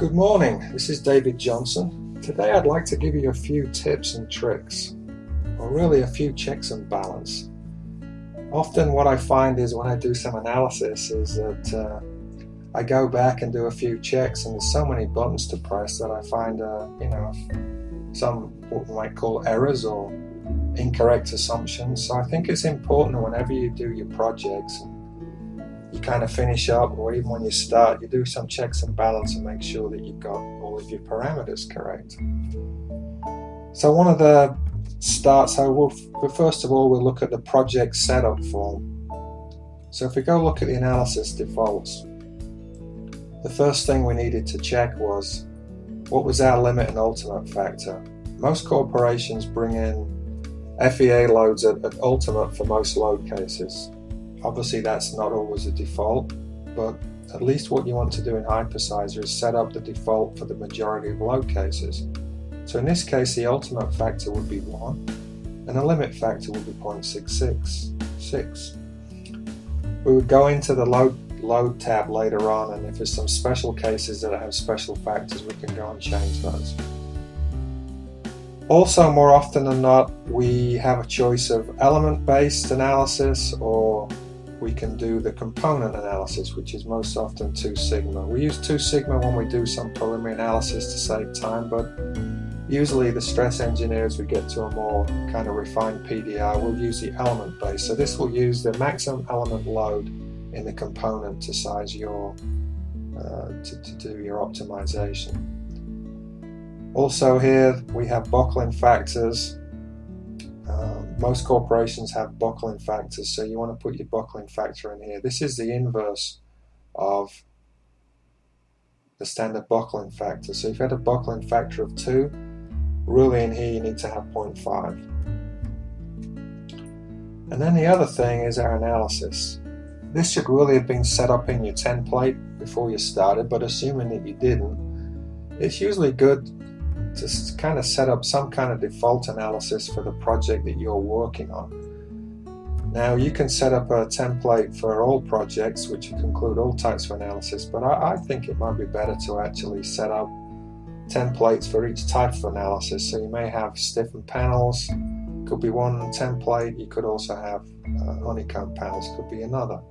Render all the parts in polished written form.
Good morning, this is David Johnson. Today I'd like to give you a few tips and tricks, or really a few checks and balance. Often what I find is when I do some analysis is that I go back and do a few checks and there's so many buttons to press that I find some what we might call errors or incorrect assumptions. So I think it's important whenever you do your projects, you kind of finish up, or even when you start, you do some checks and balance and make sure that you've got all of your parameters correct. So one of the starts, first of all, we'll look at the project setup form. So if we go look at the analysis defaults, the first thing we needed to check was what was our limit and ultimate factor. Most corporations bring in FEA loads at ultimate for most load cases. Obviously that's not always a default, but at least what you want to do in HyperSizer is set up the default for the majority of load cases. So in this case the ultimate factor would be 1 and the limit factor would be 0.666. We would go into the load tab later on, and if there's some special cases that have special factors we can go and change those. Also, more often than not, we have a choice of element-based analysis, or we can do the component analysis, which is most often 2 sigma. We use 2 sigma when we do some preliminary analysis to save time, but usually the stress engineers, we get to a more kind of refined PDR, we'll use the element base. So this will use the maximum element load in the component to size your to do your optimization. Also here we have buckling factors. Most corporations have buckling factors, so you want to put your buckling factor in here. This is the inverse of the standard buckling factor. So if you had a buckling factor of 2, really in here you need to have 0.5. And then the other thing is our analysis. This should really have been set up in your template before you started, but assuming that you didn't, it's usually good to kind of set up some kind of default analysis for the project that you're working on. Now you can set up a template for all projects, which can include all types of analysis, but I think it might be better to actually set up templates for each type of analysis. So you may have stiffened panels, could be one template. You could also have honeycomb panels, could be another.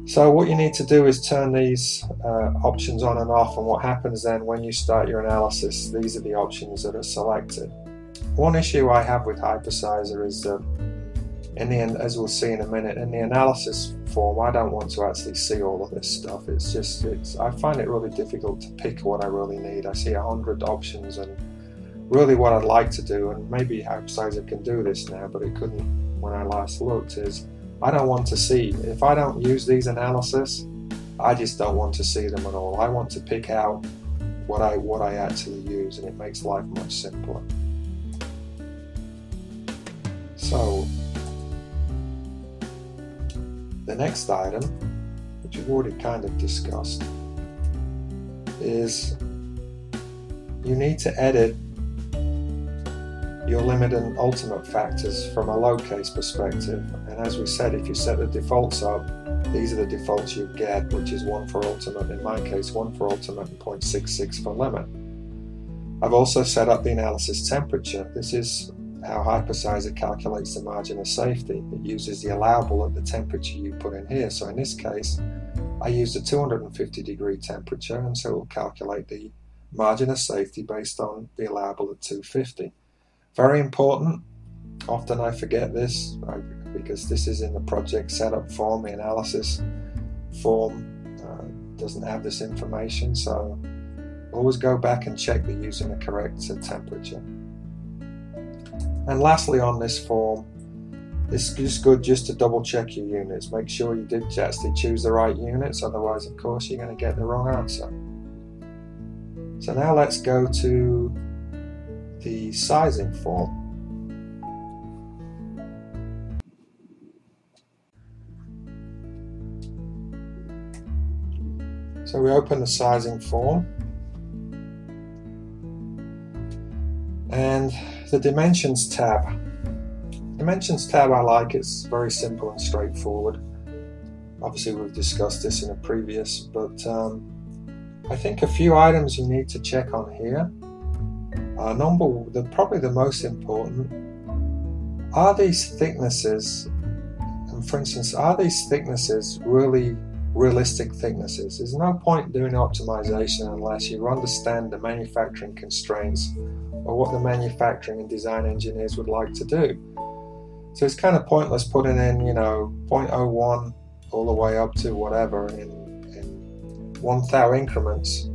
So what you need to do is turn these options on and off, and what happens then when you start your analysis, these are the options that are selected. One issue I have with HyperSizer is that in the end, as we'll see in a minute, in the analysis form I don't want to actually see all of this stuff. I find it really difficult to pick what I really need. I see 100 options, and really what I'd like to do, and maybe HyperSizer can do this now but it couldn't when I last looked, is I don't want to see, if I don't use these analysis, I just don't want to see them at all. I want to pick out what I actually use, and it makes life much simpler. So the next item, which we've already kind of discussed, is you need to edit your limit and ultimate factors from a load case perspective. And as we said, if you set the defaults up, these are the defaults you get, which is 1 for ultimate, in my case 1 for ultimate and 0.66 for limit. I've also set up the analysis temperature. This is how HyperSizer calculates the margin of safety. It uses the allowable at the temperature you put in here. So in this case I used a 250 degree temperature, and so it will calculate the margin of safety based on the allowable at 250. Very important. Often I forget this because this is in the project setup form. The analysis form doesn't have this information, so always go back and check that you're using the correct temperature. And lastly on this form, it's just good just to double check your units. Make sure you did actually choose the right units, otherwise of course you're going to get the wrong answer. So now let's go to the sizing form. So we open the sizing form, and the dimensions tab. Dimensions tab I like, it's very simple and straightforward. Obviously we've discussed this in a previous, but I think a few items you need to check on here. Probably the most important, are these thicknesses, and for instance, are these thicknesses really realistic thicknesses? There's no point doing optimization unless you understand the manufacturing constraints or what the manufacturing and design engineers would like to do. So it's kind of pointless putting in, 0.01 all the way up to whatever in 1 thou increments.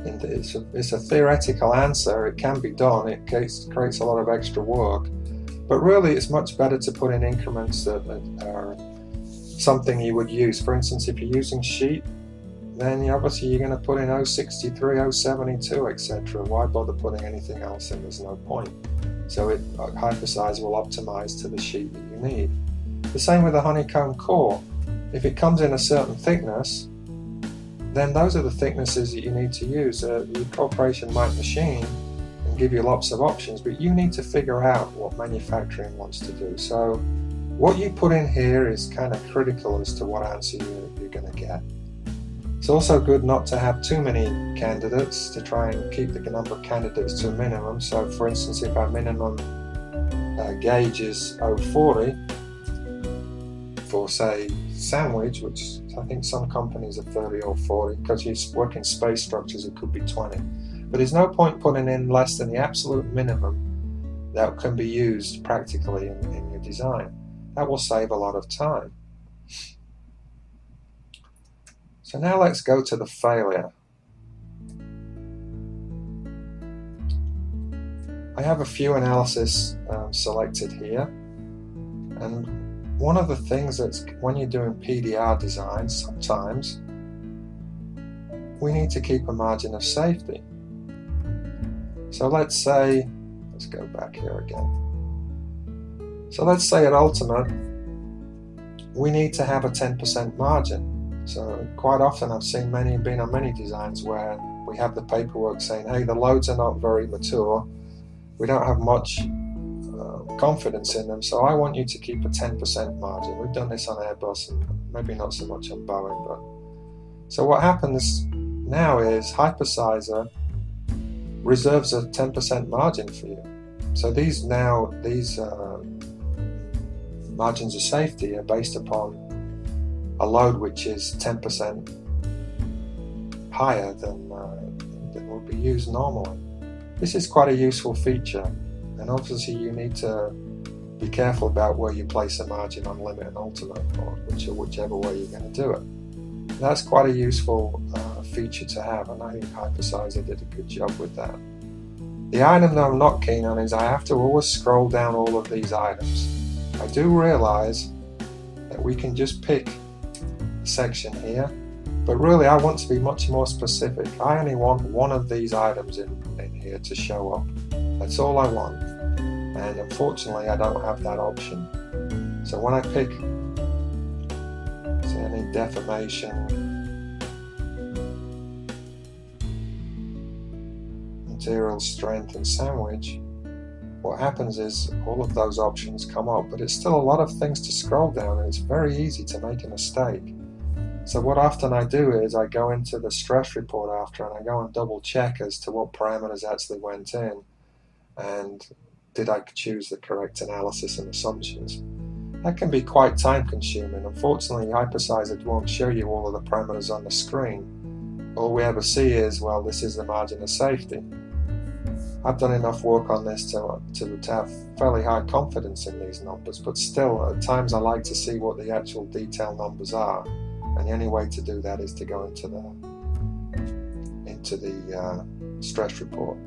It's a theoretical answer. It can be done. It creates a lot of extra work, but really it's much better to put in increments that are something you would use. For instance, if you're using sheet, then obviously you're going to put in 0.63, 0.72, etc. Why bother putting anything else in? There's no point. So HyperSizer will optimize to the sheet that you need. The same with the honeycomb core. If it comes in a certain thickness, then those are the thicknesses that you need to use. The corporation might machine and give you lots of options, but you need to figure out what manufacturing wants to do. So what you put in here is kind of critical as to what answer you're going to get. It's also good not to have too many candidates, to try and keep the number of candidates to a minimum. So for instance, if our minimum gauge is 0.40 for, say, sandwich, which I think some companies are 30 or 40, because you work in space structures it could be 20. But there's no point putting in less than the absolute minimum that can be used practically in your design. That will save a lot of time. So now let's go to the failure. I have a few analysis selected here, and one of the things that's, when you're doing PDR designs, sometimes we need to keep a margin of safety. So let's say, let's go back here again. So let's say at Ultimate, we need to have a 10% margin. So quite often I've seen been on many designs where we have the paperwork saying, hey, the loads are not very mature, we don't have much confidence in them, so I want you to keep a 10% margin. We've done this on Airbus and maybe not so much on Boeing. But so what happens now is HyperSizer reserves a 10% margin for you. So these margins of safety are based upon a load which is 10% higher than would be used normally. This is quite a useful feature, and obviously you need to be careful about where you place a margin on Limit and Ultimate, or whichever way you're going to do it. That's quite a useful feature to have, and I think HyperSizer did a good job with that. The item that I'm not keen on is I have to always scroll down all of these items. I do realize that we can just pick a section here, but really I want to be much more specific. I only want one of these items in here to show up. That's all I want, and unfortunately I don't have that option. So when I pick, say I need deformation, material strength and sandwich, what happens is all of those options come up, but it's still a lot of things to scroll down, and it's very easy to make a mistake. So what often I do is I go into the stress report after and I go and double check as to what parameters actually went in, and did I choose the correct analysis and assumptions. That can be quite time consuming. Unfortunately, HyperSizer won't show you all of the parameters on the screen. All we ever see is, well, this is the margin of safety. I've done enough work on this to have fairly high confidence in these numbers, but still at times I like to see what the actual detail numbers are, and the only way to do that is to go into the stress report.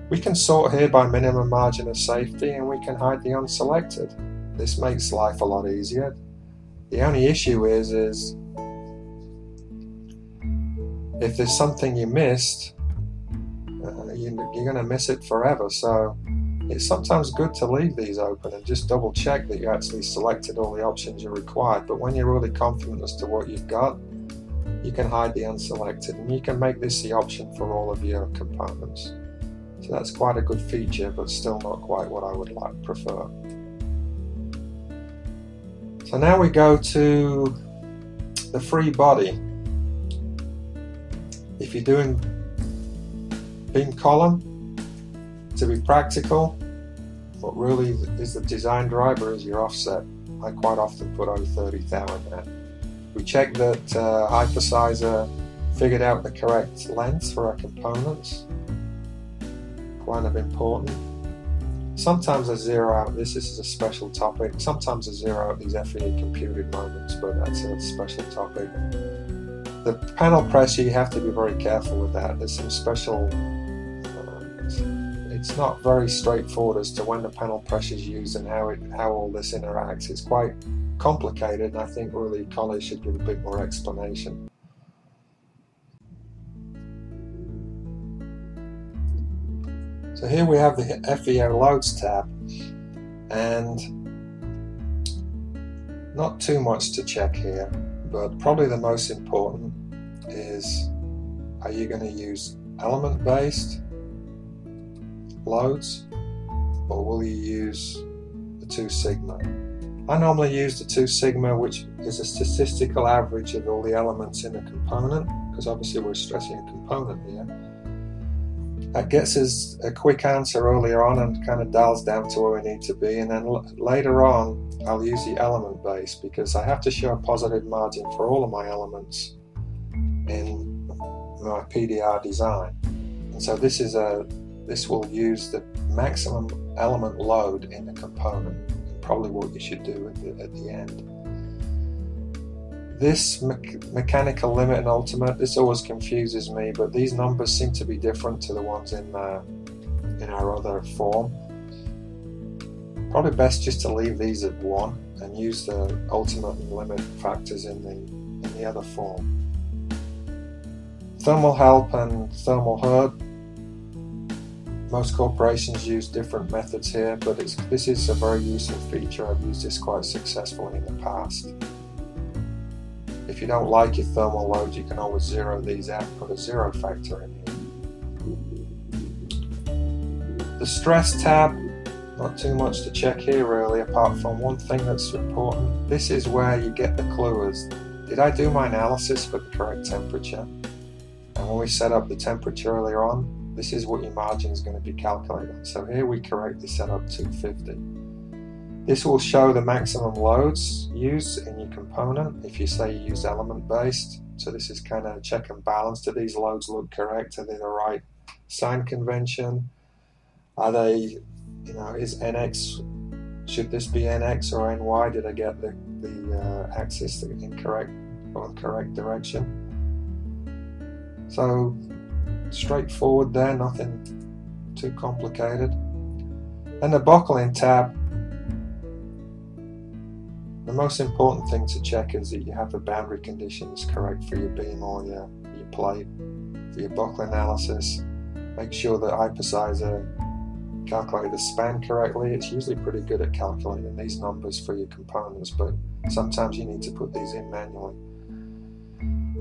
We can sort here by minimum margin of safety, and we can hide the unselected. This makes life a lot easier. The only issue is if there's something you missed, you're going to miss it forever. So it's sometimes good to leave these open and just double check that you actually selected all the options you required. But when you're really confident as to what you've got, you can hide the unselected, and you can make this the option for all of your components. So that's quite a good feature, but still not quite what I would prefer. So now we go to the free body. If you're doing beam column, to be practical, what really is the design driver is your offset. I quite often put over 30 thou in there. We check that HyperSizer figured out the correct length for our components. Kind of important. Sometimes I zero out, this is a special topic, sometimes I zero out these FEA computed moments, but that's a special topic. The panel pressure, you have to be very careful with that. There's some special, it's not very straightforward as to when the panel pressure is used and how all this interacts. It's quite complicated, and I think really college should give a bit more explanation. So here we have the FEA loads tab, and not too much to check here, but probably the most important is, are you going to use element based loads, or will you use the 2 sigma? I normally use the 2 sigma, which is a statistical average of all the elements in a component, because obviously we're stressing a component here. That gets us a quick answer earlier on and kind of dials down to where we need to be, and then later on I'll use the element base, because I have to show a positive margin for all of my elements in my PDR design. And so this will use the maximum element load in the component, and probably what you should do at the end. This mechanical limit and ultimate, this always confuses me, but these numbers seem to be different to the ones in our other form. Probably best just to leave these at 1 and use the ultimate and limit factors in the other form. Thermal help and thermal hurt. Most corporations use different methods here, but this is a very useful feature. I've used this quite successfully in the past. If you don't like your thermal load, you can always zero these out and put a 0 factor in here. The stress tab, not too much to check here really, apart from one thing that's important. This is where you get the clue as, did I do my analysis for the correct temperature? And when we set up the temperature earlier on, this is what your margin is going to be calculated. So here we correctly set up 250. This will show the maximum loads used in your component if you say you use element based. So this is kind of check and balance. Do these loads look correct? Are they the right sign convention? Are they, is NX, should this be NX or NY? Did I get the axis incorrect or the correct direction? So straightforward there, nothing too complicated. And the buckling tab, the most important thing to check is that you have the boundary conditions correct for your beam or your plate. For your buckle analysis, make sure that HyperSizer calculated the span correctly. It's usually pretty good at calculating these numbers for your components, but sometimes you need to put these in manually.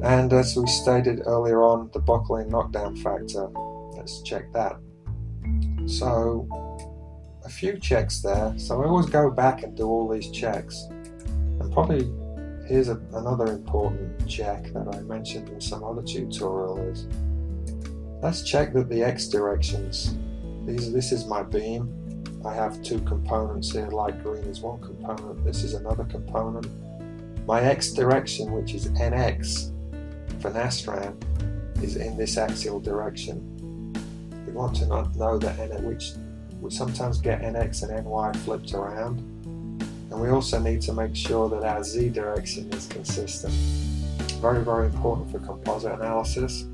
And as we stated earlier on, the buckling knockdown factor, let's check that. So a few checks there, so I always go back and do all these checks. And probably here's another important check that I mentioned in some other tutorial is, let's check that the X directions, this is my beam. I have 2 components here, light green is one component, this is another component. My X direction, which is NX for Nastran, is in this axial direction. We want to know that which we sometimes get NX and NY flipped around. And we also need to make sure that our Z direction is consistent. Very, very important for composite analysis.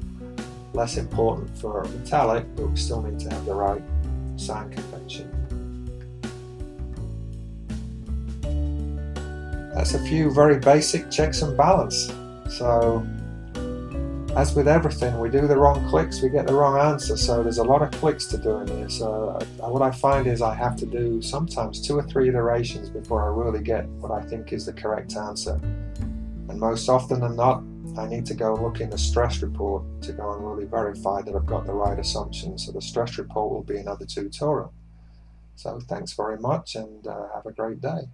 Less important for metallic, but we still need to have the right sign convention. That's a few very basic checks and balance. So, as with everything, we do the wrong clicks, we get the wrong answer. So there's a lot of clicks to do in here. So what I find is I have to do sometimes 2 or 3 iterations before I really get what I think is the correct answer. And most often than not, I need to go look in the stress report to go and really verify that I've got the right assumptions. So the stress report will be another tutorial. So thanks very much, and have a great day.